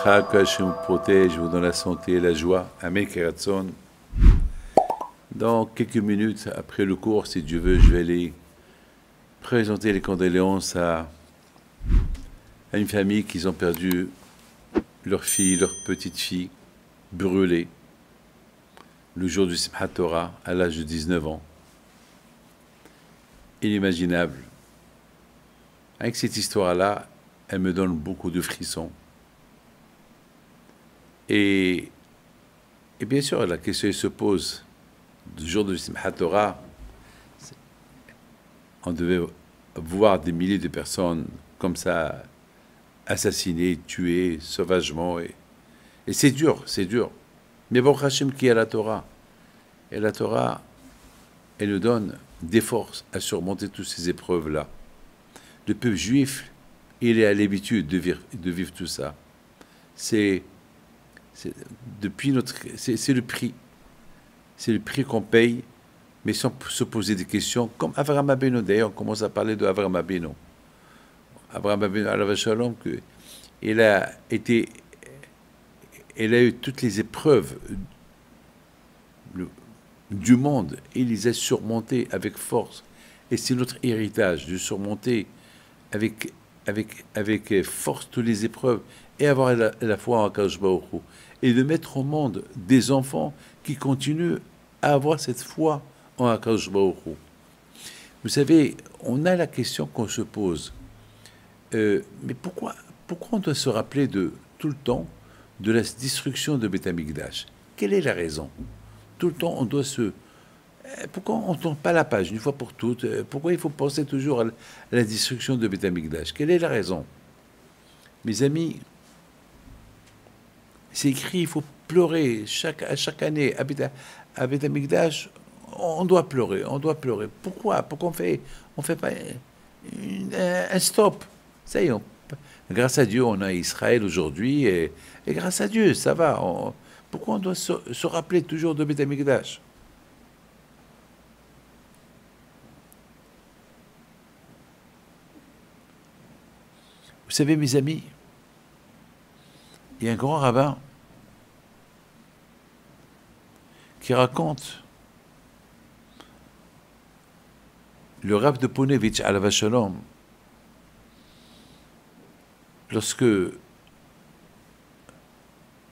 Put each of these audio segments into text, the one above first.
Bracha, que Hachem vous protège, vous donne la santé et la joie. Amen, Keratzon. Dans quelques minutes après le cours, si Dieu veut, je vais aller présenter les condoléances à une famille qui ont perdu leur fille, leur petite fille, brûlée, le jour du Simchat Torah, à l'âge de 19 ans. Inimaginable. Avec cette histoire-là, elle me donne beaucoup de frissons. Et bien sûr, la question se pose. Le jour du Simchat Torah, on devait voir des milliers de personnes comme ça, assassinées, tuées sauvagement. Et c'est dur, c'est dur. Mais bon, Hachem qui a la Torah. Et la Torah, elle nous donne des forces à surmonter toutes ces épreuves-là. Le peuple juif, il est à l'habitude de vivre tout ça. C'est le prix. C'est le prix qu'on paye, mais sans se poser des questions, comme Avraham Abeno. D'ailleurs, on commence à parler d'Avraham Abeno. Avraham Abeno, alav shalom, il a eu toutes les épreuves du monde, et il les a surmontées avec force. Et c'est notre héritage, de surmonter avec force toutes les épreuves, et avoir la foi en Akadosh Baruch Hu, et de mettre au monde des enfants qui continuent à avoir cette foi en Akadosh Baruch Hu. Vous savez, on a la question qu'on se pose, mais pourquoi on doit se rappeler tout le temps de la destruction de Beth Amikdash? Quelle est la raison? Tout le temps, on doit pourquoi on ne tourne pas la page une fois pour toutes? Pourquoi il faut penser toujours à la destruction de Beth Amikdash? Quelle est la raison? Mes amis, c'est écrit, il faut pleurer chaque année. À Beth Amikdash, on doit pleurer, on doit pleurer. Pourquoi? Pourquoi on fait pas un stop? Ça y est, grâce à Dieu, on a Israël aujourd'hui, et grâce à Dieu, ça va. Pourquoi on doit se rappeler toujours de Beth Amikdash? Vous savez, mes amis, il y a un grand rabbin qui raconte, le Rav de Ponevitch, alav shalom, lorsque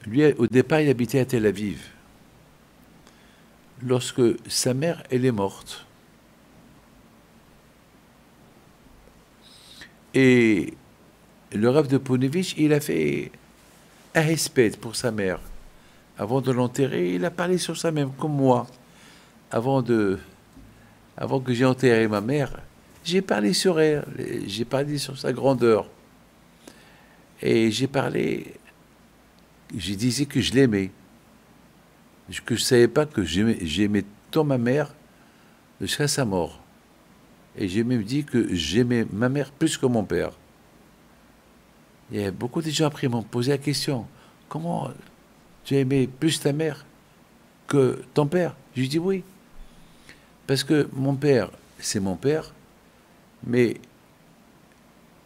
lui, au départ, il habitait à Tel Aviv. Lorsque sa mère, elle est morte, et le Rav de Ponevitch, il a fait un respect pour sa mère. Avant de l'enterrer, il a parlé sur sa mère, comme moi. Avant que j'ai enterré ma mère, j'ai parlé sur elle, j'ai parlé sur sa grandeur. Et je disais que je l'aimais, que je ne savais pas que j'aimais tant ma mère jusqu'à sa mort. Et j'ai même dit que j'aimais ma mère plus que mon père. Il y a beaucoup de gens après m'ont posé la question, comment tu as aimé plus ta mère que ton père? Je lui dis oui, parce que mon père, c'est mon père, mais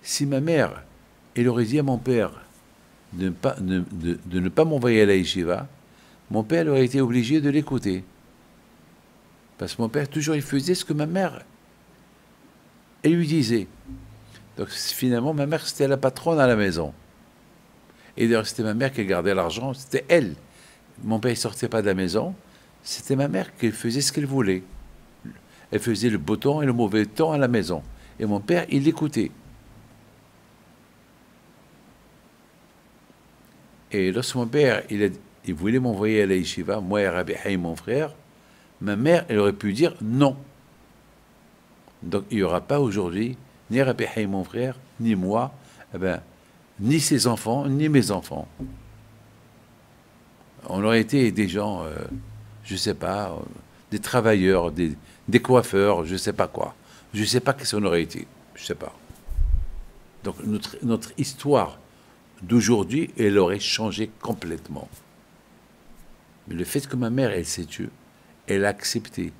si ma mère, elle aurait dit à mon père de ne pas m'envoyer à la yeshiva, mon père aurait été obligé de l'écouter. Parce que mon père, toujours, il faisait ce que ma mère, elle lui disait. Donc finalement, ma mère, c'était la patronne à la maison. Et d'ailleurs, c'était ma mère qui gardait l'argent, c'était elle. Mon père ne sortait pas de la maison, c'était ma mère qui faisait ce qu'elle voulait. Elle faisait le beau temps et le mauvais temps à la maison. Et mon père, il l'écoutait. Et lorsque mon père, il voulait m'envoyer à la yeshiva, moi et Rabbi Haïm, mon frère, ma mère, elle aurait pu dire non. Donc il n'y aura pas aujourd'hui ni Rabbi Haïm, mon frère, ni moi, ni ses enfants, ni mes enfants. On aurait été des gens, je ne sais pas, des travailleurs, des coiffeurs, je ne sais pas quoi. Je ne sais pas qu'est-ce qu'on aurait été, je ne sais pas. Donc notre histoire d'aujourd'hui, elle aurait changé complètement. Mais le fait que ma mère, elle s'est tue, elle a accepté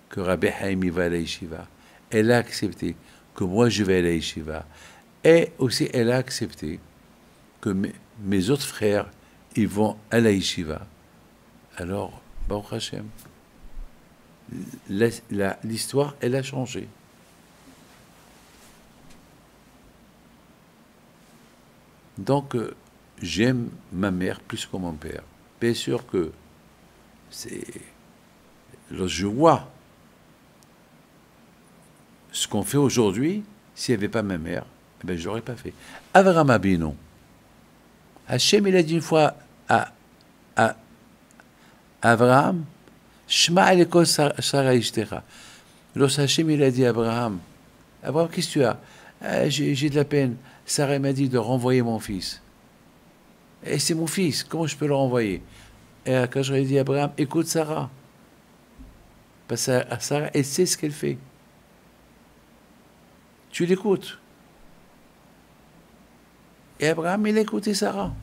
que Rabbi Haïm va à la yeshiva, elle a accepté que moi je vais à la yeshiva, et aussi elle a accepté que mes autres frères, ils vont à la yeshiva. Alors, Baruch Hashem, l'histoire, elle a changé. Donc, j'aime ma mère plus que mon père. Bien sûr que lorsque je vois ce qu'on fait aujourd'hui, s'il n'y avait pas ma mère, eh ben, je ne l'aurais pas fait. Avraham Abinu, Hachem, il a dit une fois à Abraham, Shema alekol Sarah ishtecha. Lorsque Hachem, il a dit à Abraham, Abraham, qu'est-ce que tu as? J'ai de la peine. Sarah m'a dit de renvoyer mon fils. Et c'est mon fils, comment je peux le renvoyer? Et quand j'aurais dit à Abraham, écoute Sarah. Parce que Sarah, elle sait ce qu'elle fait. Tu l'écoutes. Et Abraham, il a écouté Sarah.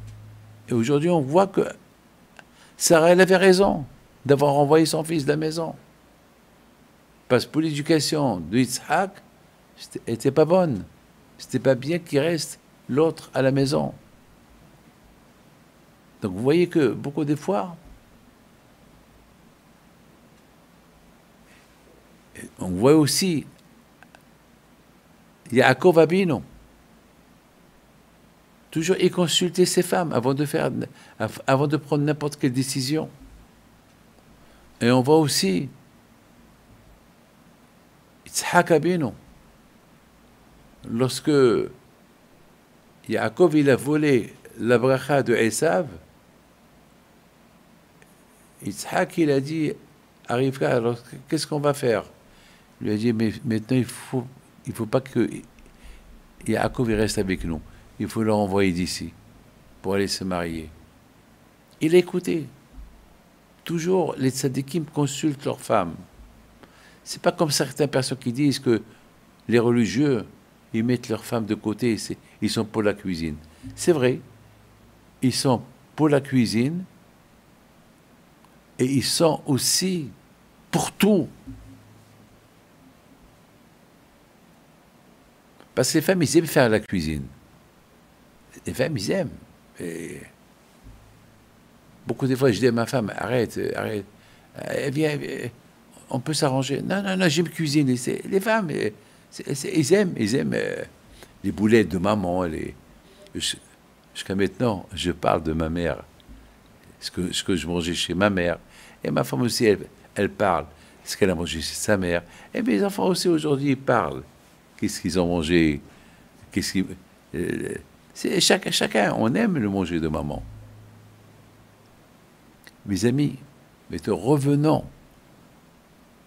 Et aujourd'hui, on voit que Sarah, elle avait raison d'avoir renvoyé son fils de la maison. Parce que pour l'éducation de Yitzhak, elle n'était pas bonne. C'était pas bien qu'il reste l'autre à la maison. Donc vous voyez que beaucoup des fois, on voit aussi Yaakov Abinu. Toujours il consultait ses femmes avant de prendre n'importe quelle décision. Et on voit aussi Yitzhak Abinu. Lorsque Yaakov il a volé la bracha de Esav, Yitzhak il a dit à Rivka, alors qu'est-ce qu'on va faire? Il lui a dit, mais maintenant il faut pas que Yaakov il reste avec nous. Il faut le renvoyer d'ici pour aller se marier. Il a écouté. Toujours, les tzadikim consultent leurs femmes. C'est pas comme certaines personnes qui disent que les religieux, ils mettent leurs femmes de côté, ils sont pour la cuisine. C'est vrai, ils sont pour la cuisine et ils sont aussi pour tout. Parce que les femmes, ils aiment faire la cuisine. Les femmes, ils aiment. Et beaucoup de fois, je dis à ma femme, arrête. Viens, on peut s'arranger. Non, j'aime cuisiner. Les femmes, ils aiment les boulettes de maman. Jusqu'à maintenant, je parle de ma mère, ce que je mangeais chez ma mère. Et ma femme aussi, elle parle ce qu'elle a mangé chez sa mère. Et mes enfants aussi, aujourd'hui, ils parlent. Qu'est-ce qu'ils ont mangé? Chacun, on aime le manger de maman. Mes amis, revenons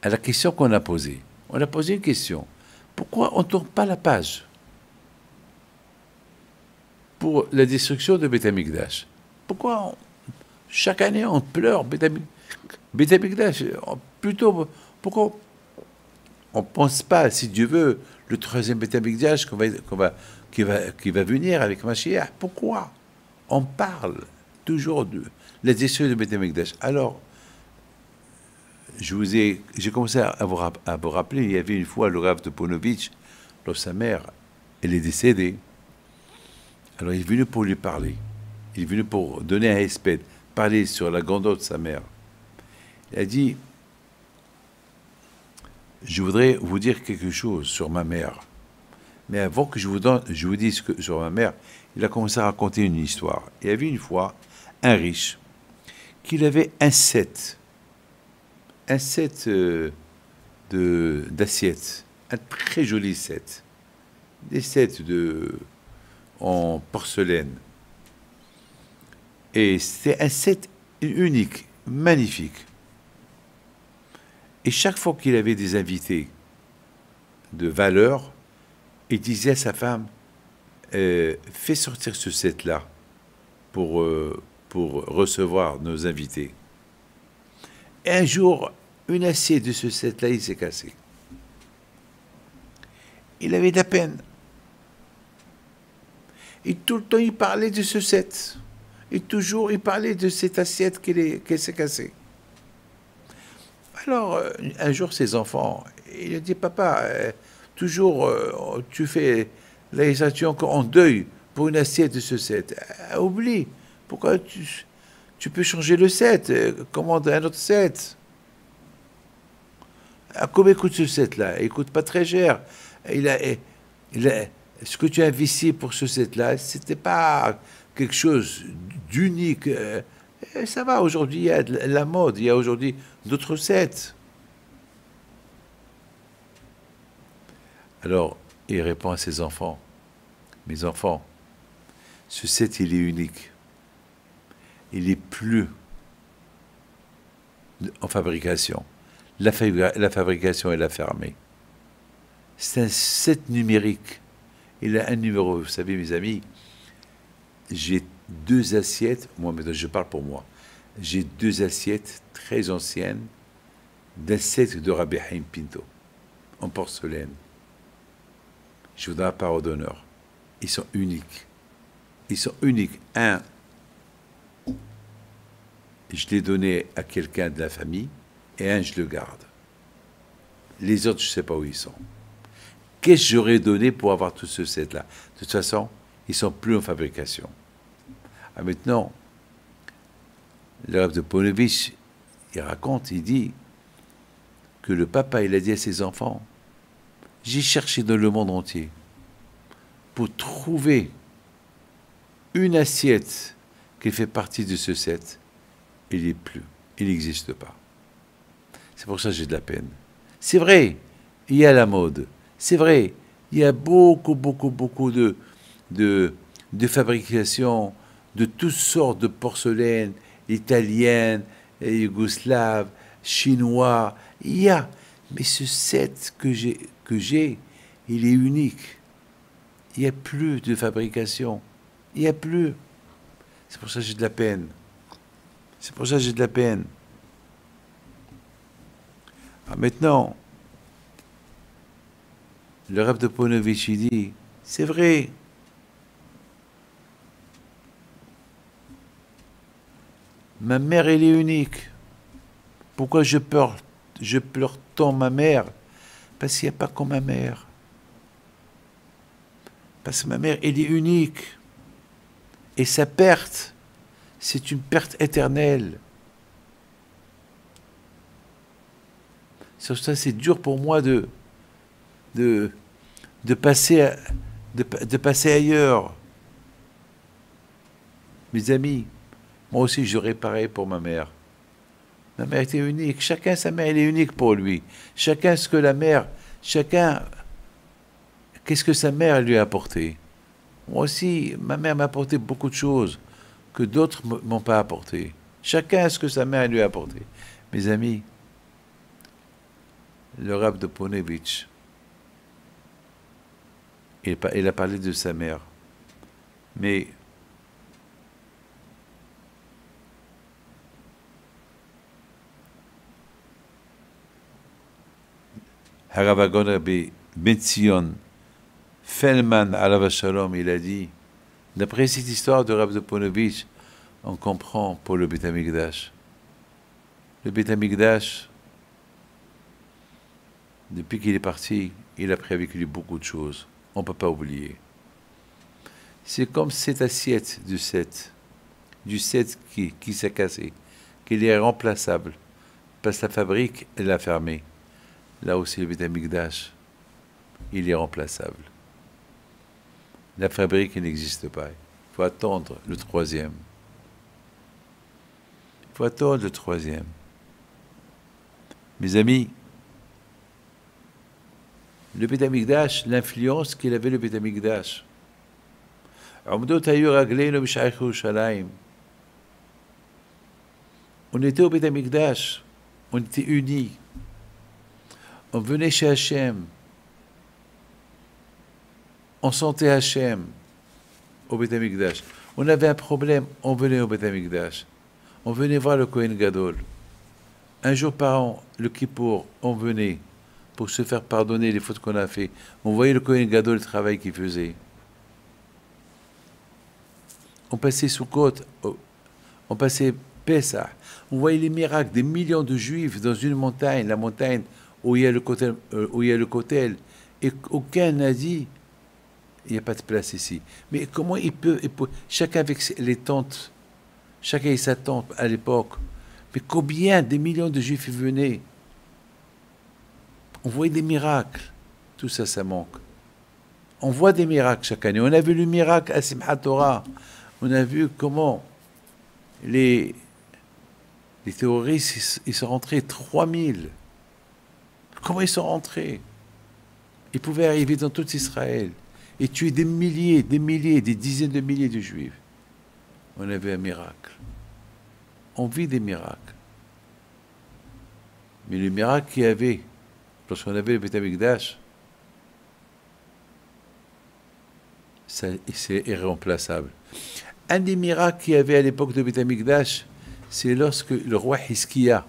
à la question qu'on a posée. On a posé une question. Pourquoi on ne tourne pas la page pour la destruction de Beth Amikdash? Pourquoi chaque année on pleure Beth Amikdash? Plutôt, pourquoi on ne pense pas, si Dieu veut, le troisième Beth Amikdash qui va venir avec Mashiach? Pourquoi on parle toujours de la destruction de Beth Amikdash? Alors, j'ai commencé à vous rappeler, il y avait une fois le Rav de Ponovitch, lorsque sa mère, elle est décédée. Alors il est venu pour lui parler. Il est venu pour donner un espèce, parler sur la grandeur de sa mère. Il a dit, je voudrais vous dire quelque chose sur ma mère. Mais avant que je vous dise sur ma mère, il a commencé à raconter une histoire. Il y avait une fois un riche qui avait un set d'assiettes, un très joli set, des sets en porcelaine. Et c'était un set unique, magnifique. Et chaque fois qu'il avait des invités de valeur, il disait à sa femme, fais sortir ce set-là pour recevoir nos invités. Et un jour, une assiette de ce set-là, il s'est cassé. Il avait de la peine. Et tout le temps, il parlait de ce set. Et toujours, il parlait de cette assiette qu'elle s'est cassée. Alors, un jour, ses enfants, il a dit, papa, toujours, tu fais la législation en deuil pour une assiette de ce set. Oublie. Pourquoi tu peux changer le set, commande un autre set. Combien coûte ce set-là? Il coûte pas très cher. Il a, ce que tu as investi pour ce set-là, c'était pas quelque chose d'unique. Ça va, aujourd'hui, il y a de la mode, il y a aujourd'hui d'autres sets. Alors, il répond à ses enfants, mes enfants, ce set, il est unique. Il n'est plus en fabrication. La fabrication, elle a fermé. C'est un set numérique. Il a un numéro. Vous savez, mes amis, j'ai 2 assiettes. Moi, maintenant, je parle pour moi. J'ai 2 assiettes très anciennes d'un set de Rabbi Haim Pinto, en porcelaine. Je vous donne la parole d'honneur. Ils sont uniques. Ils sont uniques. Un, je l'ai donné à quelqu'un de la famille, et un, je le garde. Les autres, je ne sais pas où ils sont. Qu'est-ce que j'aurais donné pour avoir tout ce set-là? De toute façon, ils ne sont plus en fabrication. Ah, maintenant, le Rav de Ponevezh, il raconte, il dit que le papa, il a dit à ses enfants, j'ai cherché dans le monde entier pour trouver une assiette qui fait partie de ce set. Il n'est plus. Il n'existe pas. C'est pour ça que j'ai de la peine. C'est vrai, il y a la mode. C'est vrai, il y a beaucoup de fabrication de toutes sortes de porcelaine, italienne, yougoslave, chinois. Il y a. Mais ce set que j'ai, il est unique. Il n'y a plus de fabrication. Il n'y a plus. C'est pour ça que j'ai de la peine. C'est pour ça que j'ai de la peine. Ah, maintenant, le Rav de Ponevezh, il dit, c'est vrai. Ma mère, elle est unique. Pourquoi je pleure tant ma mère? Parce qu'il n'y a pas comme ma mère. Parce que ma mère, elle est unique. Et sa perte, c'est une perte éternelle. Sur ça, c'est dur pour moi de passer ailleurs. Mes amis, moi aussi, j'aurais pareil pour ma mère. Ma mère était unique. Chacun, sa mère, elle est unique pour lui. Chacun, qu'est-ce que sa mère lui a apporté. Moi aussi, ma mère m'a apporté beaucoup de choses que d'autres ne m'ont pas apporté. Chacun ce que sa mère lui a apporté. Mes amis, le Rav de Ponevezh, il a parlé de sa mère. Mais Harav Agon Rabbi Ben Zion Feldman Alav Shalom, il a dit, d'après cette histoire de Rav de Ponevezh, on comprend pour le Beit HaMikdash. Le Beit HaMikdash, depuis qu'il est parti, il a pris avec lui beaucoup de choses. On ne peut pas oublier. C'est comme cette assiette du set qui s'est cassé, qu'il est remplaçable, parce que la fabrique, elle a fermé. Là aussi, le Beit HaMikdash, il est remplaçable. La fabrique n'existe pas. Il faut attendre le 3e. Il faut attendre le 3e. Mes amis, le Beit HaMikdash, l'influence qu'il avait le Beit HaMikdash. On était au Beit HaMikdash, on était unis. On venait chez Hachem. On sentait Hachem au Beit HaMikdash. On avait un problème, on venait au Beit HaMikdash. On venait voir le Kohen Gadol. Un jour par an, le Kippour, on venait pour se faire pardonner les fautes qu'on a fait. On voyait le Kohen Gadol, le travail qu'il faisait. On passait Sukkot, on passait Pessah. On voyait les miracles, des millions de Juifs dans une montagne, la montagne où il y a le Kotel, et aucun n'a dit Il n'y a pas de place ici. Mais comment chacun avec les tentes, chacun avec sa tente à l'époque. Mais combien des millions de juifs y venaient? On voyait des miracles. Tout ça, ça manque. On voit des miracles chaque année. On a vu le miracle à Simchat Torah. On a vu comment les terroristes, ils sont rentrés 3000. Comment ils sont rentrés? Ils pouvaient arriver dans tout Israël et tuer des milliers, des dizaines de milliers de juifs. On a vu un miracle. On vit des miracles. Mais le miracle qu'il y avait, lorsqu'on avait le Beth Amikdash, c'est irremplaçable. Un des miracles qu'il y avait à l'époque de Beth Amikdash, c'est lorsque le roi Hiskia,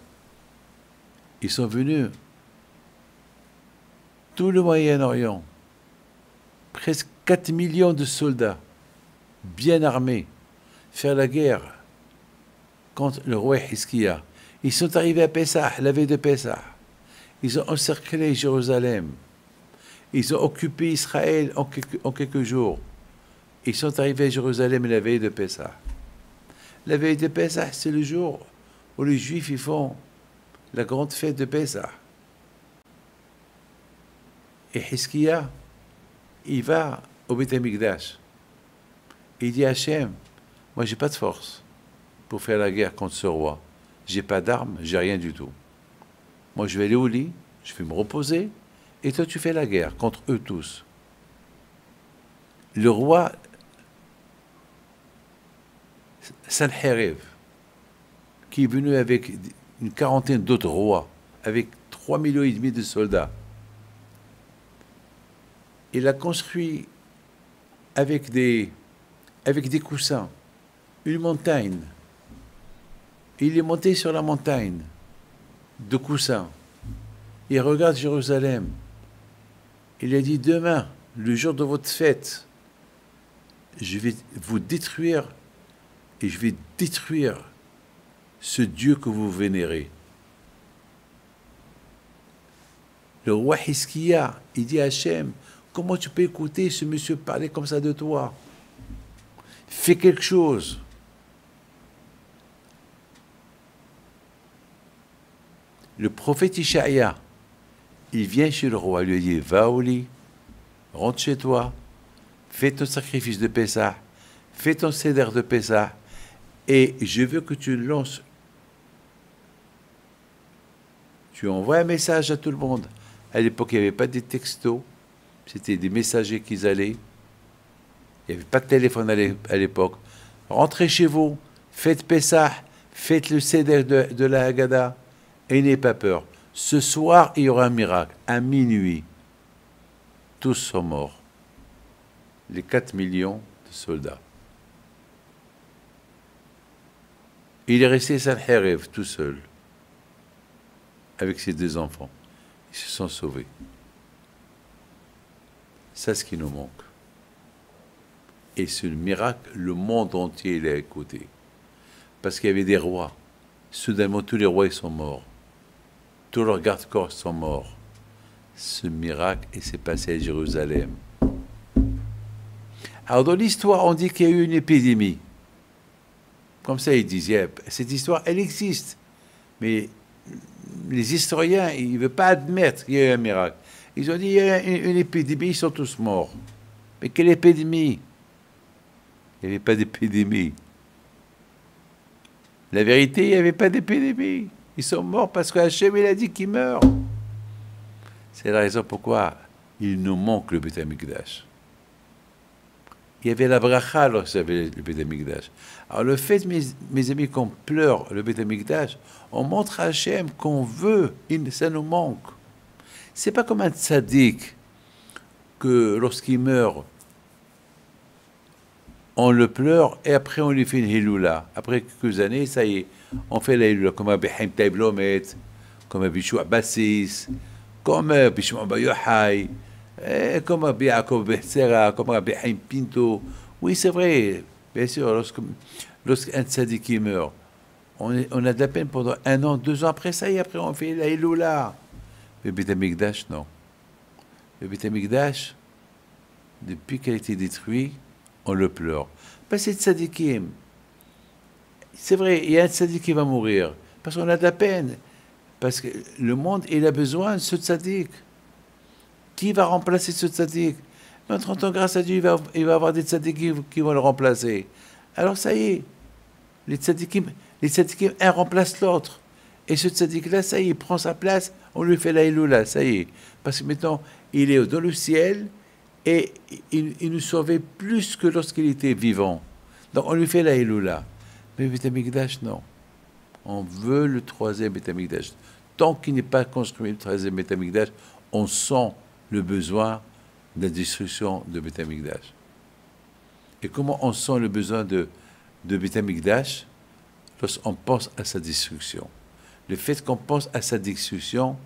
ils sont venus, tout le Moyen-Orient, presque 4 millions de soldats, bien armés, faire la guerre contre le roi Hiskia. Ils sont arrivés à Pessah, la veille de Pessah. Ils ont encerclé Jérusalem. Ils ont occupé Israël en quelques jours. Ils sont arrivés à Jérusalem la veille de Pessah. La veille de Pessah, c'est le jour où les Juifs ils font la grande fête de Pessah. Et Hiskia, il va au Beth Amikdash. Il dit à Hachem, moi j'ai pas de force pour faire la guerre contre ce roi. J'ai pas d'armes, j'ai rien du tout. Moi je vais aller au lit, je vais me reposer, et toi tu fais la guerre contre eux tous. Le roi Sanherib, qui est venu avec une quarantaine d'autres rois, avec 3,5 millions de soldats, il a construit avec des coussins une montagne. Il est monté sur la montagne de coussins. Il regarde Jérusalem. Il a dit, demain, le jour de votre fête, je vais vous détruire et je vais détruire ce Dieu que vous vénérez. Le roi Hiskia, il dit à Hachem, comment tu peux écouter ce monsieur parler comme ça de toi? Fais quelque chose. Le prophète Ishaïa, il vient chez le roi, il lui dit, va au lit, rentre chez toi, fais ton sacrifice de Pessah, fais ton seder de Pessah, et je veux que tu lances, tu envoies un message à tout le monde. À l'époque, il n'y avait pas des textos, c'était des messagers qui allaient. Il n'y avait pas de téléphone à l'époque. Rentrez chez vous, faites Pessah, faites le seder de la Haggadah, et n'ayez pas peur. Ce soir, il y aura un miracle. À minuit, tous sont morts. Les 4 millions de soldats. Il est resté Sanherib tout seul, avec ses 2 enfants. Ils se sont sauvés. C'est ce qui nous manque. Et ce miracle, le monde entier l'a écouté. Parce qu'il y avait des rois. Soudainement, tous les rois ils sont morts. Tous leurs gardes-corps sont morts. Ce miracle, il s'est passé à Jérusalem. Alors, dans l'histoire, on dit qu'il y a eu une épidémie. Comme ça, ils disaient, cette histoire, elle existe. Mais les historiens, ils ne veulent pas admettre qu'il y a eu un miracle. Ils ont dit, il y a une épidémie, ils sont tous morts. Mais quelle épidémie? Il n'y avait pas d'épidémie. La vérité, il n'y avait pas d'épidémie. Ils sont morts parce qu'Hachem, il a dit qu'ils meurent. C'est la raison pourquoi il nous manque le Beth Amikdash. Il y avait la bracha lorsqu'il y avait le Beth Amikdash. Alors le fait, mes amis, qu'on pleure le Beth Amikdash, on montre à Hachem qu'on veut, ça nous manque. C'est pas comme un tzaddik que lorsqu'il meurt, on le pleure et après on lui fait une hiloula. Après quelques années, ça y est, on fait la hiloula comme Rabbi Chaim Taib Lomet, comme Rabbi Shua Bassis, comme Rabbi Shimon Bar Yochai, comme Rabbi Yaakov Betzera, comme Rabbi Chaim Pinto. Oui, c'est vrai, bien sûr, lorsqu'un tzaddik meurt, on a de la peine pendant 1 an, 2 ans après ça, et après on fait la hiloula. Le Beth Amikdash, non. Le Beth Amikdash, depuis qu'elle a été détruite, on le pleure. Parce que c'est tzadikim. C'est vrai, il y a un tzadik qui va mourir. Parce qu'on a de la peine. Parce que le monde, il a besoin de ce tzadik. Qui va remplacer ce tzadik? Dans 30 ans, grâce à Dieu, il va avoir des tzadikim qui vont le remplacer. Alors ça y est, les tzadikim, un remplace l'autre. Et ce tzadik-là, ça y est, il prend sa place, on lui fait la Iloula, ça y est. Parce que maintenant, il est dans le ciel et il nous sauvait plus que lorsqu'il était vivant. Donc on lui fait la Iloula. Mais Beth Amikdash, non. On veut le troisième Beth Amikdash. Tant qu'il n'est pas construit le troisième Beth Amikdash, on sent le besoin de la destruction de Beth Amikdash. Et comment on sent le besoin de Beth Amikdash? Lorsqu'on pense à sa destruction. Le fait qu'on pense à sa destruction,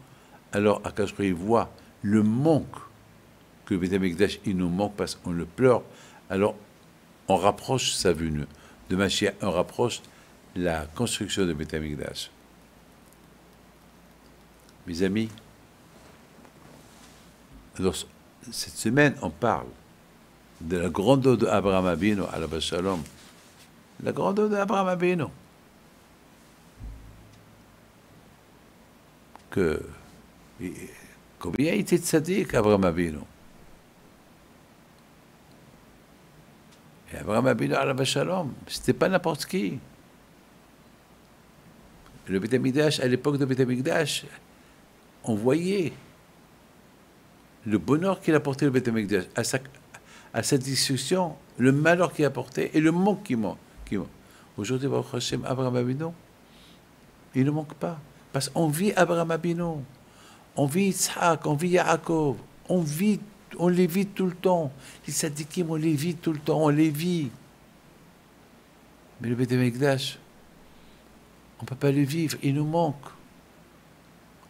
alors Akadosh Baruch Hu voit le manque que Beth Amikdash, il nous manque parce qu'on le pleure, alors on rapproche sa venue de Mashiach, on rapproche la construction de Beth Amikdash. Mes amis, alors, cette semaine, on parle de la grandeur d'Abraham Abinu, alav shalom, la grandeur d'Abraham Abinu, que combien il était tzaddik, Abraham Abinu. Et Abraham Abinu, alav shalom, c'était pas n'importe qui. Le Beth Amikdash, à l'époque de Beth Amikdash, on voyait le bonheur qu'il apportait le Beth Amikdash, à sa destruction, le malheur qu'il apportait et le manque qui manque. Aujourd'hui, Baruch Hashem, Abraham Abinu, il ne manque pas. Parce qu'on vit Abraham Abinu, on vit Yitzhak, on vit Yaakov, on les vit tout le temps. Les tzadikim, on les vit tout le temps, on les vit. Mais le Beth Amikdash, on ne peut pas le vivre, il nous manque.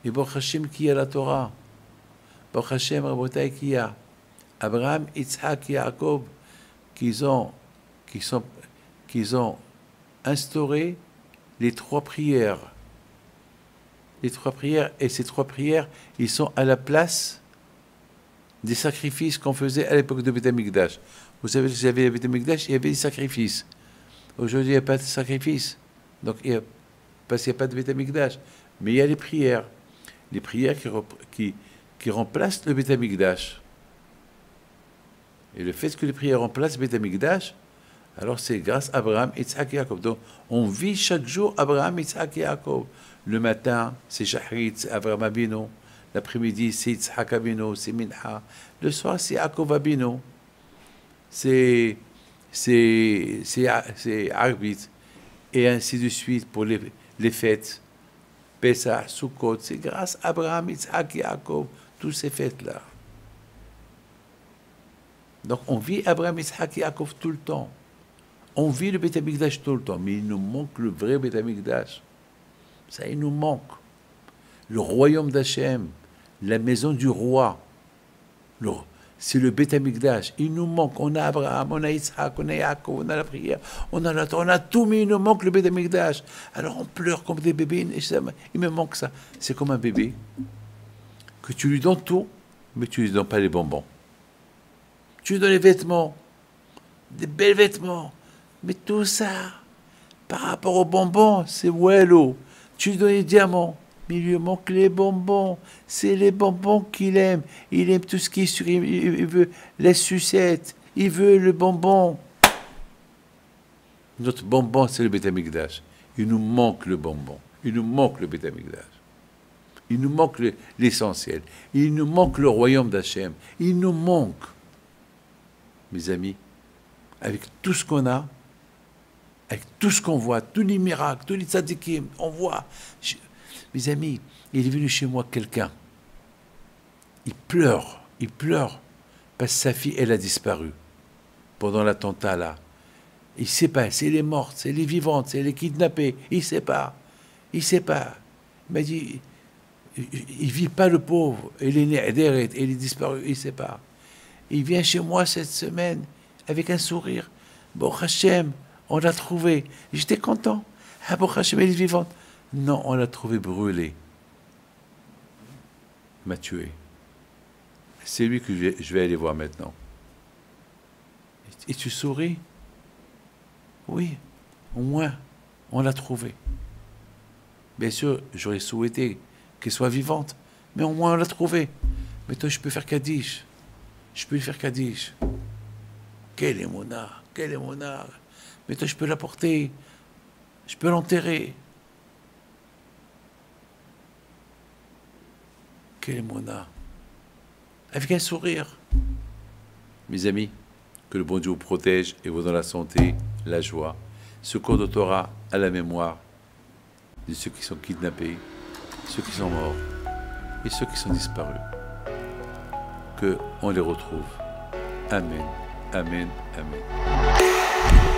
Et Baruch Hashem qui a la Torah, Baruch Hashem Rabotai qui a Abraham, Yitzhak, Yaakov, qu'ils ont instauré les trois prières. Les trois prières, et ces trois prières, ils sont à la place des sacrifices qu'on faisait à l'époque de Beth Amikdash. Vous savez que j'avais le Beth Amikdash, il y avait des sacrifices. Aujourd'hui, il n'y a pas de sacrifices. Donc, parce qu'il n'y a pas de Beth Amikdash. Mais il y a les prières. Les prières qui remplacent le Beth Amikdash. Et le fait que les prières remplacent Beth Amikdash, alors c'est grâce à Abraham, Yitzhak et Yaakov. Donc, on vit chaque jour Abraham, Yitzhak et Yaakov. Le matin, c'est Shahrit, c'est Abraham Abinu. L'après-midi, c'est Yitzhak Abinu, c'est Minha. Le soir, c'est Yaakov Abinu. C'est Arbit. Et ainsi de suite pour les fêtes. Pesach, Sukkot, c'est grâce à Abraham, Yitzhak et Yaakov, toutes ces fêtes-là. Donc on vit Abraham, Yitzhak et Yaakov tout le temps. On vit le Beth Amikdash tout le temps, mais il nous manque le vrai Beth Amikdash. Ça, il nous manque. Le royaume d'Hachem, la maison du roi, c'est le Beth Amikdash. Il nous manque. On a Abraham, on a Yitzhak, on a Yaakov, on a la prière, on a tout, mais il nous manque le Beth Amikdash. Alors on pleure comme des bébés. Il me manque ça. C'est comme un bébé que tu lui donnes tout, mais tu lui donnes pas les bonbons. Tu lui donnes les vêtements, des belles vêtements, mais tout ça, par rapport aux bonbons, c'est wello. Tu lui donnes les diamants, mais il lui manque les bonbons. C'est les bonbons qu'il aime. Il aime tout ce qui est sur. Il veut les sucettes. Il veut le bonbon. Notre bonbon, c'est le Beth Amikdash. Il nous manque le bonbon. Il nous manque le Beth Amikdash. Il nous manque l'essentiel. Il nous manque le royaume d'Hachem. Il nous manque. Mes amis, avec tout ce qu'on a, avec tout ce qu'on voit, tous les miracles, tous les tzadikim, on voit. Mes amis, il est venu chez moi quelqu'un. Il pleure, parce que sa fille, elle a disparu pendant l'attentat là. Il ne sait pas, si elle est morte, si elle est vivante, si elle est kidnappée, il ne sait pas. Il m'a dit, il ne vit pas le pauvre, il est né, il est disparu, il ne sait pas. Il vient chez moi cette semaine avec un sourire. Bon, Hachem, on l'a trouvé. J'étais content. Ah, bon, Hachem, elle est vivante. Non, on l'a trouvé brûlé. Il m'a tué. C'est lui que je vais aller voir maintenant. Et tu souris. Oui, au moins, on l'a trouvée. Bien sûr, j'aurais souhaité qu'elle soit vivante, mais au moins on l'a trouvée. Mais toi, je peux faire Kaddish. Je peux lui faire Kaddish. Quelle émona, quelle émona. Mais toi, je peux la porter. Je peux l'enterrer. Quelle émona. Avec un sourire. Mes amis, que le bon Dieu vous protège et vous donne la santé, la joie, secours de Torah à la mémoire de ceux qui sont kidnappés, ceux qui sont morts et ceux qui sont disparus. Que on les retrouve. Amen, amen, amen.